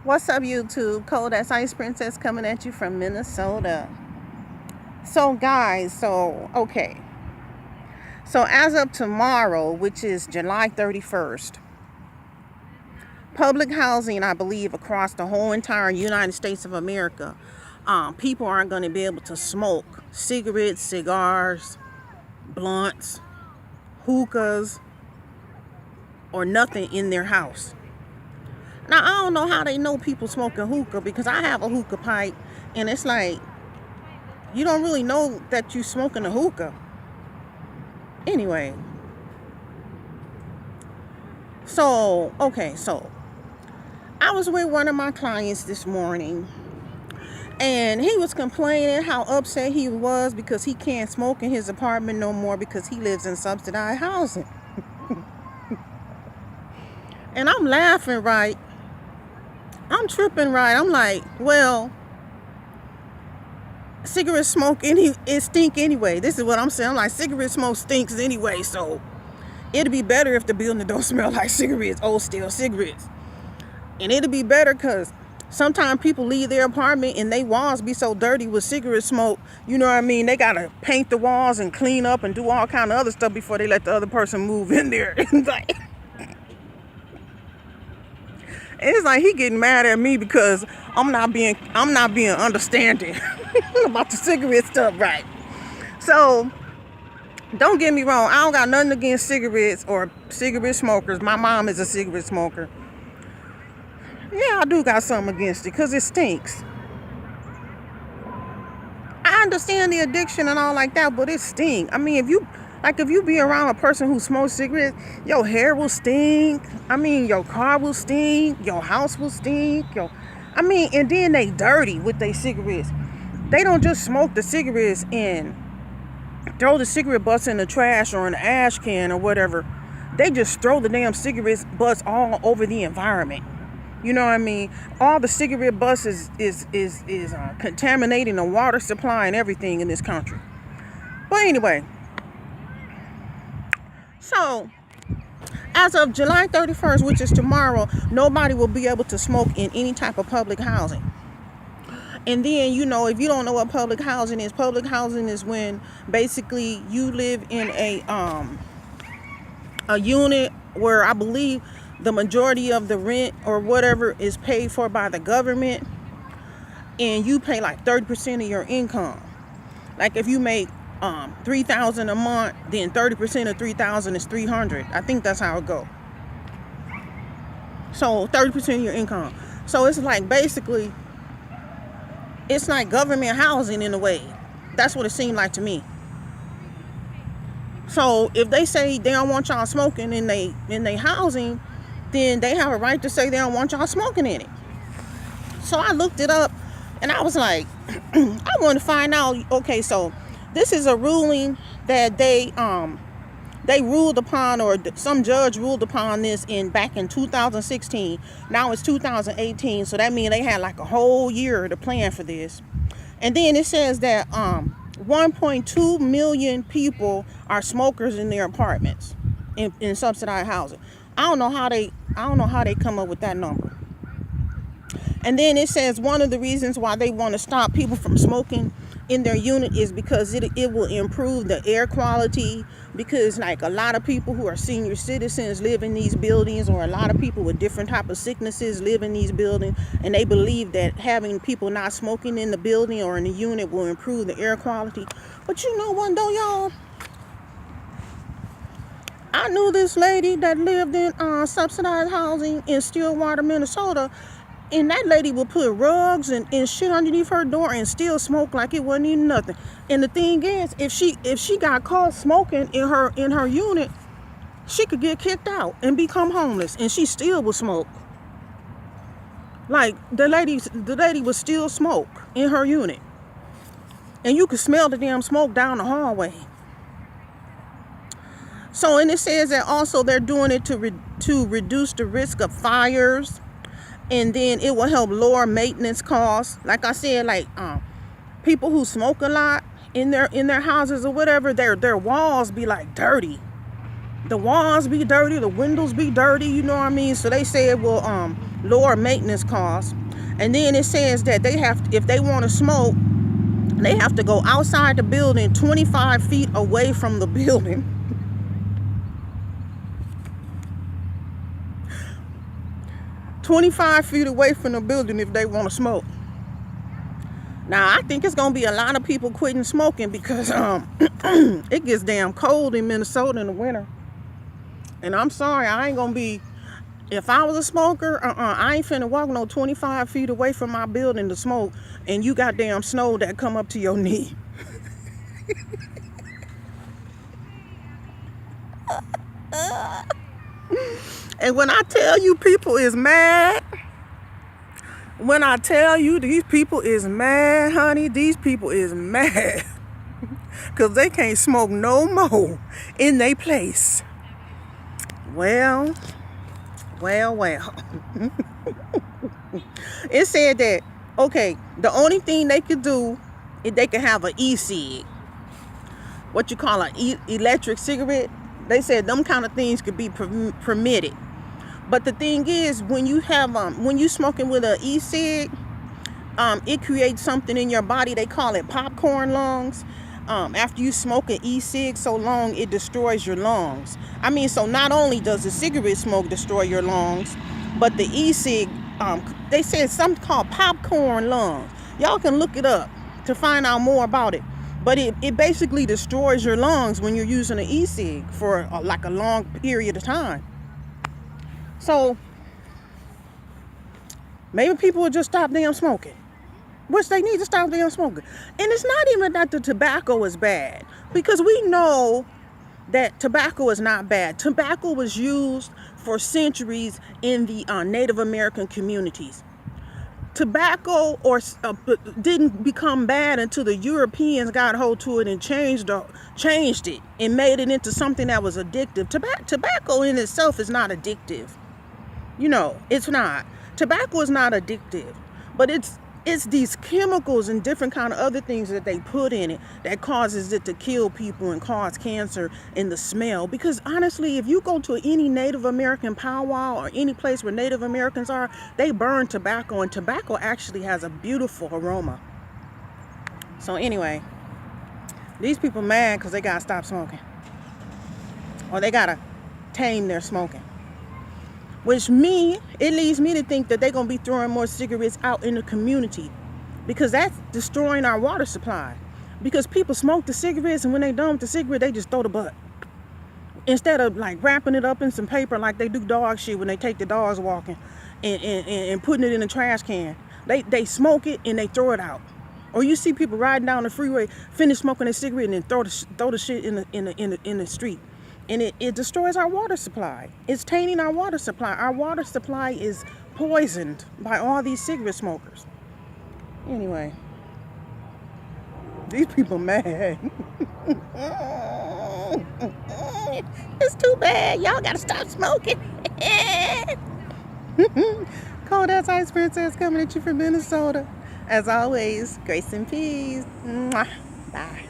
What's up, YouTube? Cold as Ice Princess coming at you from Minnesota. So, guys, okay. So, as of tomorrow, which is July 31st, public housing, I believe, across the whole entire United States of America, people aren't going to be able to smoke cigarettes, cigars, blunts, hookahs, or nothing in their house. Now, I don't know how they know people smoking hookah because I have a hookah pipe, and it's like, you don't really know that you smoking a hookah. Anyway, so I was with one of my clients this morning, and he was complaining how upset he was because he can't smoke in his apartment no more because he lives in subsidized housing. And I'm laughing, right? I'm tripping, right? I'm like, well, cigarette smoke, it stink anyway. This is what I'm saying. I'm like, cigarette smoke stinks anyway, so it'd be better if the building don't smell like cigarettes, old stale cigarettes. And it'd be better because sometimes people leave their apartment and they walls be so dirty with cigarette smoke. You know what I mean? They gotta paint the walls and clean up and do all kind of other stuff before they let the other person move in there. It's like he getting mad at me because I'm not being understanding about the cigarette stuff, right? So don't get me wrong, I don't got nothing against cigarettes or cigarette smokers. My mom is a cigarette smoker. Yeah, I do got something against it because it stinks. I understand the addiction and all like that, but it stinks. I mean, if you be around a person who smokes cigarettes, your hair will stink. I mean, your car will stink. Your house will stink. And then they dirty with their cigarettes. They don't just smoke the cigarettes and throw the cigarette butts in the trash or in the ash can or whatever. They just throw the damn cigarette butts all over the environment. You know what I mean? All the cigarette butts is contaminating the water supply and everything in this country. But anyway, so as of July 31st, which is tomorrow, nobody will be able to smoke in any type of public housing. And then, if you don't know what public housing is when basically you live in a unit where I believe the majority of the rent or whatever is paid for by the government, and you pay like 30% of your income. Like if you make $3,000 a month, then 30% of $3,000 is $300. I think that's how it go. So 30% of your income. So it's like basically, it's like government housing in a way. That's what it seemed like to me. So if they say they don't want y'all smoking in they housing, then they have a right to say they don't want y'all smoking in it. So I looked it up, and I was like, I want to find out. Okay, so this is a ruling that they ruled upon, or some judge ruled upon this back in 2016. Now it's 2018, so that means they had like a whole year to plan for this. And then it says that 1.2 million people are smokers in their apartments in subsidized housing. I don't know how they come up with that number. And then it says one of the reasons why they want to stop people from smoking in their unit is because it will improve the air quality, because like a lot of people who are senior citizens live in these buildings, or a lot of people with different type of sicknesses live in these buildings, and they believe that having people not smoking in the building or in the unit will improve the air quality. But you know what though, y'all? I knew this lady that lived in subsidized housing in Stillwater, Minnesota, and that lady would put rugs and shit underneath her door and still smoke like it wasn't even nothing. And the thing is, if she got caught smoking in her unit, she could get kicked out and become homeless, and she still would smoke. Like the lady would still smoke in her unit, and you could smell the damn smoke down the hallway. So, and it says that also they're doing it to reduce the risk of fires, and then it will help lower maintenance costs. Like I said, like people who smoke a lot in their houses or whatever, their walls be like dirty. the walls be dirty, the windows be dirty, you know what I mean? So they say it will lower maintenance costs. And then it says that they have, if they want to smoke, they have to go outside the building 25 feet away from the building. $25 feet away from the building if they want to smoke. Now, I think it's going to be a lot of people quitting smoking because it gets damn cold in Minnesota in the winter. And I'm sorry, I ain't going to be, if I was a smoker, I ain't finna walk no 25 feet away from my building to smoke and you got damn snow that come up to your knee. And when I tell you people is mad, when I tell you these people is mad, honey, these people is mad. Because they can't smoke no more in their place. Well. It said that, okay, the only thing they could do is they could have an e-cig. What you call an electric cigarette. They said them kind of things could be permitted. But the thing is, when you have when you smoking with an e-cig, it creates something in your body. They call it popcorn lungs. After you smoke an e-cig so long, it destroys your lungs. I mean, so not only does the cigarette smoke destroy your lungs, but the e-cig, they said something called popcorn lungs. Y'all can look it up to find out more about it. But it basically destroys your lungs when you're using an e-cig for like a long period of time. So maybe people will just stop damn smoking, which they need to stop damn smoking. And it's not even that the tobacco is bad, because we know that tobacco is not bad. Tobacco was used for centuries in the Native American communities. Tobacco didn't become bad until the Europeans got hold to it and changed it and made it into something that was addictive. Tobacco in itself is not addictive. You know, it's not. Tobacco is not addictive, but it's these chemicals and different kind of other things that they put in it that causes it to kill people and cause cancer in the smell. Because honestly, if you go to any Native American powwow or any place where Native Americans are, they burn tobacco, and tobacco actually has a beautiful aroma. So anyway, these people mad because they gotta stop smoking, or they gotta tame their smoking. Which it leads me to think that they're going to be throwing more cigarettes out in the community, because that's destroying our water supply. Because people smoke the cigarettes, and when they're done with the cigarette, they just throw the butt. Instead of like wrapping it up in some paper like they do dog shit when they take the dogs walking and putting it in a trash can. They smoke it and they throw it out. Or you see people riding down the freeway, finish smoking a cigarette and then throw the shit in the street. And it destroys our water supply. It's tainting our water supply. Our water supply is poisoned by all these cigarette smokers. Anyway, these people mad. It's too bad. Y'all gotta stop smoking. Cold Ass Ice Princess coming at you from Minnesota. As always, grace and peace. Mwah. Bye.